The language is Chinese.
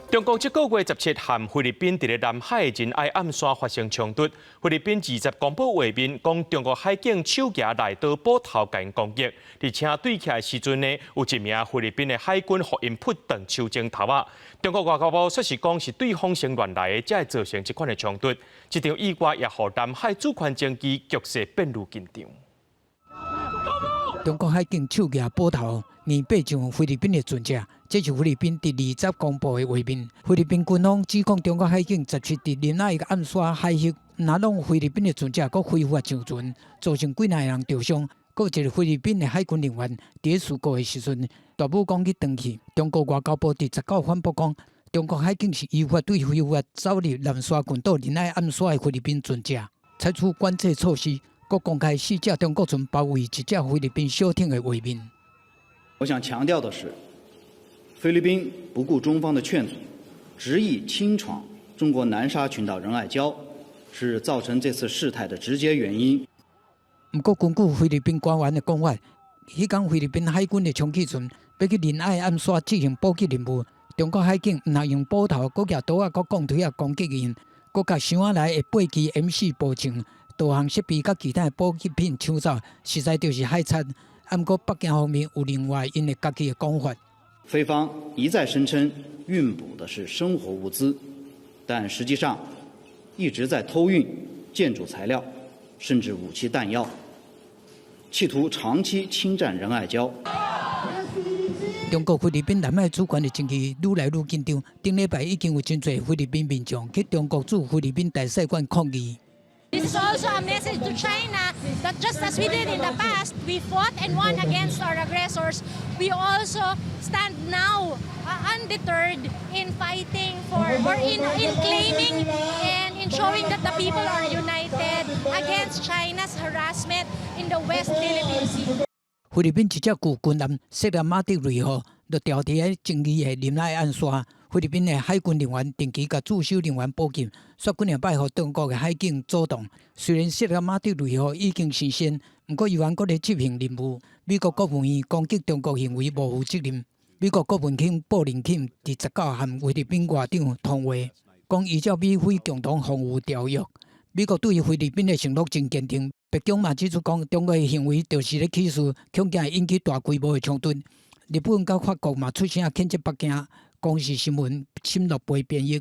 中国这个月17和菲律宾伫咧南海的仁爱暗线发生冲突。菲律宾20公布画面，讲中国海警手举来刀补头间攻击，而且对起来时阵呢，有一名菲律宾的海军互因扑断手指头啊。中国外交部说是讲是对方先乱来的，才会造成这款的冲突。这场意外也让南海主权争议局势变愈紧张。中国海警手举补头，硬爬上菲律宾的船只。这是菲律宾第20公布的画面。菲律宾军方指控中国海警17伫仁爱暗线海域拿弄菲律宾的船只，佮非法上船，造成几内人受伤。佮一个菲律宾的海军人员伫事故的时阵，大武攻击断去。中国外交部伫19反驳讲，中国海警是依法对非法走入南沙群岛仁爱暗线的菲律宾船只采取管制措施，佮公开4架中国船包围1架菲律宾小艇的画面。我想强调的是，菲律宾不顾中方的劝阻，执意侵闯中国南沙群岛仁爱礁，是造成这次事态的直接原因。不过，根据菲律宾官员的讲法，迄天菲律宾海军的冲击船要去仁爱暗线执行补给任务，中国海警唔但用补头、佮举刀啊、佮钢腿啊攻击因，佮甲箱仔内的8支 M4 步枪、导航设备佮其他的补给品抢走，实在就是海惨。不过，北京方面有另外因的家己的讲法。菲方一再声称运补的是生活物资，但实际上一直在偷运建筑材料，甚至武器弹药，企图长期侵占仁爱礁。中国菲律宾南海主权的争议愈来愈紧张。顶礼拜已经有真侪菲律宾民众去中国驻菲律宾大使馆抗议。This is also a message to China that just as we did in the past, we fought and won against our aggressors. We also stand now undeterred in fighting for, or in claiming and in showing that the people are united against China's harassment in the West Philippine Sea. 菲律宾一只旧军舰塞拉马蒂瑞号就调伫喺争议的仁爱暗线。菲律宾的海军人员定期甲驻守人员补给，却几年摆互中国的海警阻挡。虽然塞拉马蒂瑞号已经成仙，不过依然搁咧执行任务。美国国务院攻击中国行为无负责任。美国国务卿布林肯伫19和菲律宾外长通话，讲依照美菲共同防御条约，美国对菲律宾的承诺真坚定。白宫嘛指出讲，中国的行为就是咧起诉，恐惊会引起大规模的冲突。日本甲法国嘛出声谴责北京，讲是新闻侵略被编译。